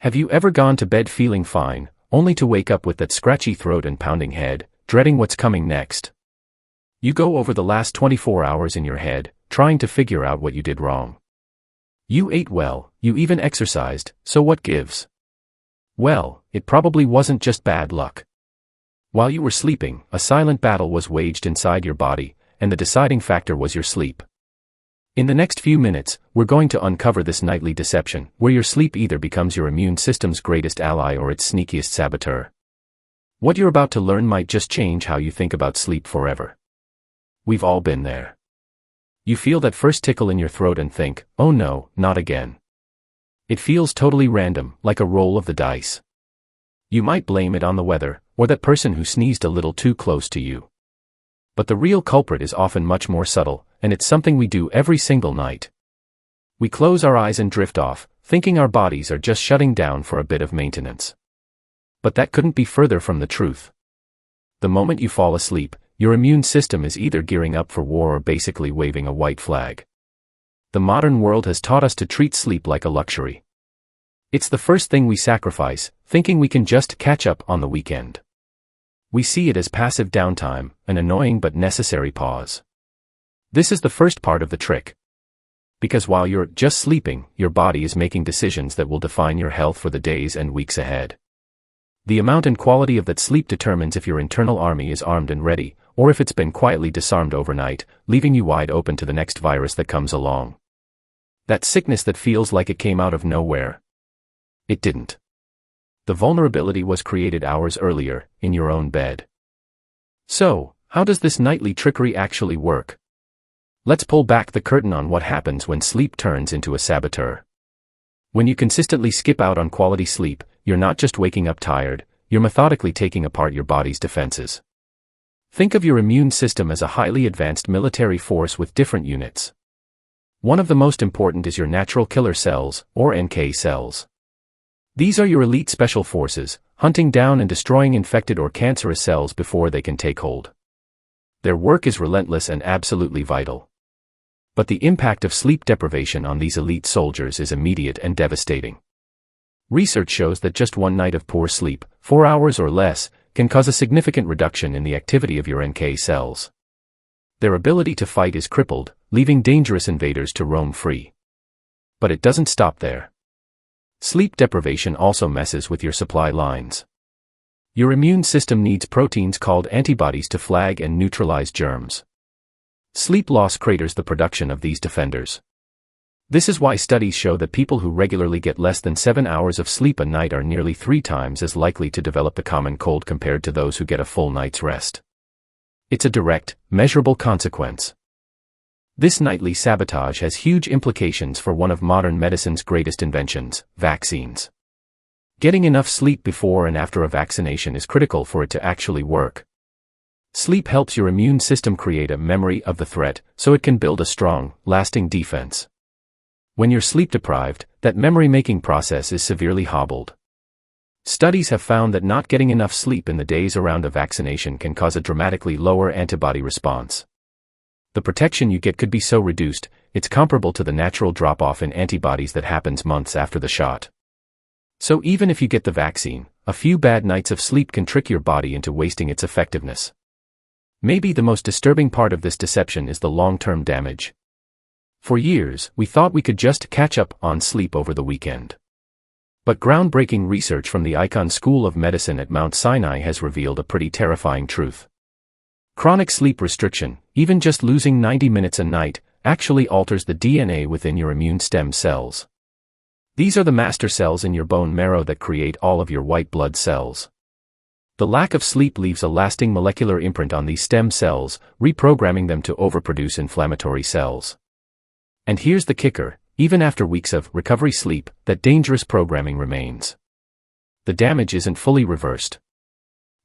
Have you ever gone to bed feeling fine, only to wake up with that scratchy throat and pounding head, dreading what's coming next? You go over the last 24 hours in your head, trying to figure out what you did wrong. You ate well, you even exercised, so what gives? Well, it probably wasn't just bad luck. While you were sleeping, a silent battle was waged inside your body, and the deciding factor was your sleep. In the next few minutes, we're going to uncover this nightly deception, where your sleep either becomes your immune system's greatest ally or its sneakiest saboteur. What you're about to learn might just change how you think about sleep forever. We've all been there. You feel that first tickle in your throat and think, oh no, not again. It feels totally random, like a roll of the dice. You might blame it on the weather, or that person who sneezed a little too close to you. But the real culprit is often much more subtle, and it's something we do every single night. We close our eyes and drift off, thinking our bodies are just shutting down for a bit of maintenance. But that couldn't be further from the truth. The moment you fall asleep, your immune system is either gearing up for war or basically waving a white flag. The modern world has taught us to treat sleep like a luxury. It's the first thing we sacrifice, thinking we can just catch up on the weekend. We see it as passive downtime, an annoying but necessary pause. This is the first part of the trick. Because while you're just sleeping, your body is making decisions that will define your health for the days and weeks ahead. The amount and quality of that sleep determines if your internal army is armed and ready, or if it's been quietly disarmed overnight, leaving you wide open to the next virus that comes along. That sickness that feels like it came out of nowhere. It didn't. The vulnerability was created hours earlier, in your own bed. So, how does this nightly trickery actually work? Let's pull back the curtain on what happens when sleep turns into a saboteur. When you consistently skip out on quality sleep, you're not just waking up tired, you're methodically taking apart your body's defenses. Think of your immune system as a highly advanced military force with different units. One of the most important is your natural killer cells, or NK cells. These are your elite special forces, hunting down and destroying infected or cancerous cells before they can take hold. Their work is relentless and absolutely vital. But the impact of sleep deprivation on these elite soldiers is immediate and devastating. Research shows that just one night of poor sleep, 4 hours or less, can cause a significant reduction in the activity of your NK cells. Their ability to fight is crippled, leaving dangerous invaders to roam free. But it doesn't stop there. Sleep deprivation also messes with your supply lines. Your immune system needs proteins called antibodies to flag and neutralize germs. Sleep loss craters the production of these defenders. This is why studies show that people who regularly get less than 7 hours of sleep a night are nearly 3 times as likely to develop the common cold compared to those who get a full night's rest. It's a direct, measurable consequence. This nightly sabotage has huge implications for one of modern medicine's greatest inventions, vaccines. Getting enough sleep before and after a vaccination is critical for it to actually work. Sleep helps your immune system create a memory of the threat, so it can build a strong, lasting defense. When you're sleep deprived, that memory-making process is severely hobbled. Studies have found that not getting enough sleep in the days around a vaccination can cause a dramatically lower antibody response. The protection you get could be so reduced, it's comparable to the natural drop-off in antibodies that happens months after the shot. So even if you get the vaccine, a few bad nights of sleep can trick your body into wasting its effectiveness. Maybe the most disturbing part of this deception is the long-term damage. For years, we thought we could just catch up on sleep over the weekend. But groundbreaking research from the Icahn School of Medicine at Mount Sinai has revealed a pretty terrifying truth. Chronic sleep restriction, even just losing 90 minutes a night, actually alters the DNA within your immune stem cells. These are the master cells in your bone marrow that create all of your white blood cells. The lack of sleep leaves a lasting molecular imprint on these stem cells, reprogramming them to overproduce inflammatory cells. And here's the kicker, even after weeks of recovery sleep, that dangerous programming remains. The damage isn't fully reversed.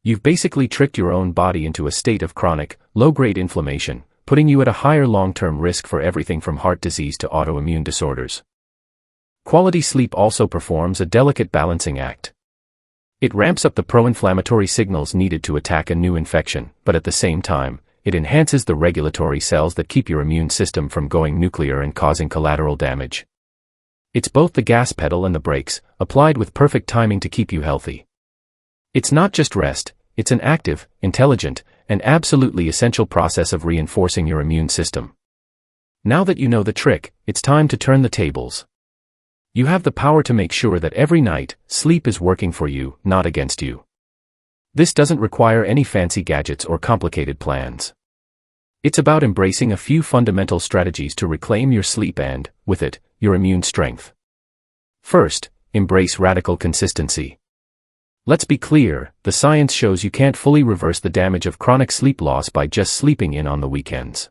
You've basically tricked your own body into a state of chronic, low-grade inflammation, putting you at a higher long-term risk for everything from heart disease to autoimmune disorders. Quality sleep also performs a delicate balancing act. It ramps up the pro-inflammatory signals needed to attack a new infection, but at the same time, it enhances the regulatory cells that keep your immune system from going nuclear and causing collateral damage. It's both the gas pedal and the brakes, applied with perfect timing to keep you healthy. It's not just rest, it's an active, intelligent, and absolutely essential process of reinforcing your immune system. Now that you know the trick, it's time to turn the tables. You have the power to make sure that every night, sleep is working for you, not against you. This doesn't require any fancy gadgets or complicated plans. It's about embracing a few fundamental strategies to reclaim your sleep and, with it, your immune strength. First, embrace radical consistency. Let's be clear, the science shows you can't fully reverse the damage of chronic sleep loss by just sleeping in on the weekends.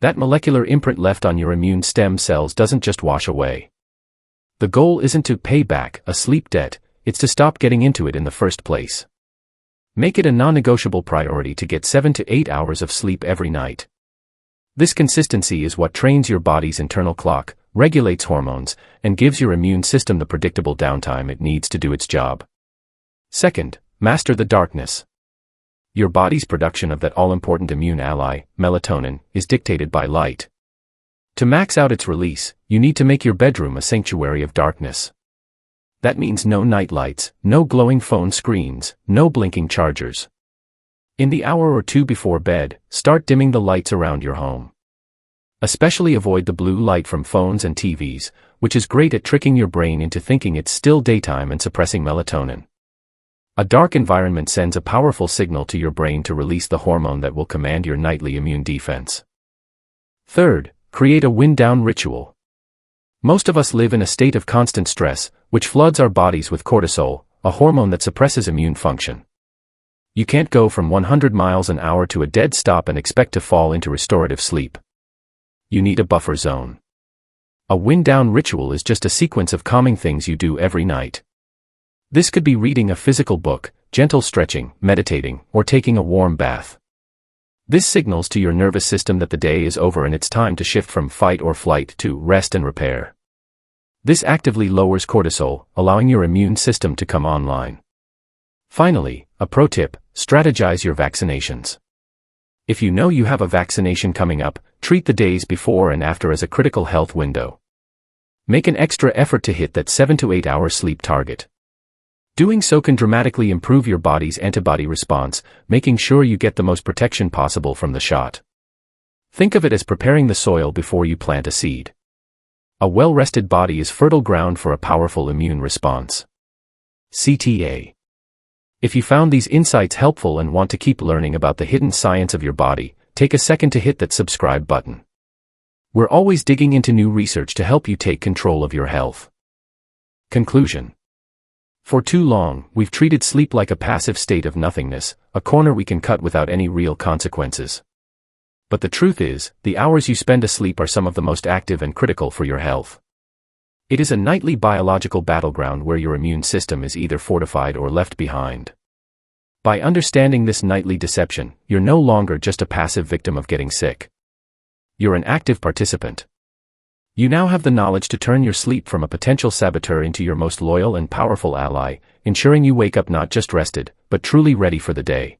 That molecular imprint left on your immune stem cells doesn't just wash away. The goal isn't to pay back a sleep debt, it's to stop getting into it in the first place. Make it a non-negotiable priority to get 7 to 8 hours of sleep every night. This consistency is what trains your body's internal clock, regulates hormones, and gives your immune system the predictable downtime it needs to do its job. Second, master the darkness. Your body's production of that all-important immune ally, melatonin, is dictated by light. To max out its release, you need to make your bedroom a sanctuary of darkness. That means no night lights, no glowing phone screens, no blinking chargers. In the hour or two before bed, start dimming the lights around your home. Especially avoid the blue light from phones and TVs, which is great at tricking your brain into thinking it's still daytime and suppressing melatonin. A dark environment sends a powerful signal to your brain to release the hormone that will command your nightly immune defense. Third, create a wind-down ritual. Most of us live in a state of constant stress, which floods our bodies with cortisol, a hormone that suppresses immune function. You can't go from 100 miles an hour to a dead stop and expect to fall into restorative sleep. You need a buffer zone. A wind-down ritual is just a sequence of calming things you do every night. This could be reading a physical book, gentle stretching, meditating, or taking a warm bath. This signals to your nervous system that the day is over and it's time to shift from fight or flight to rest and repair. This actively lowers cortisol, allowing your immune system to come online. Finally, a pro tip, strategize your vaccinations. If you know you have a vaccination coming up, treat the days before and after as a critical health window. Make an extra effort to hit that 7 to 8 hour sleep target. Doing so can dramatically improve your body's antibody response, making sure you get the most protection possible from the shot. Think of it as preparing the soil before you plant a seed. A well-rested body is fertile ground for a powerful immune response. CTA. If you found these insights helpful and want to keep learning about the hidden science of your body, take a second to hit that subscribe button. We're always digging into new research to help you take control of your health. Conclusion. For too long, we've treated sleep like a passive state of nothingness, a corner we can cut without any real consequences. But the truth is, the hours you spend asleep are some of the most active and critical for your health. It is a nightly biological battleground where your immune system is either fortified or left behind. By understanding this nightly deception, you're no longer just a passive victim of getting sick. You're an active participant. You now have the knowledge to turn your sleep from a potential saboteur into your most loyal and powerful ally, ensuring you wake up not just rested, but truly ready for the day.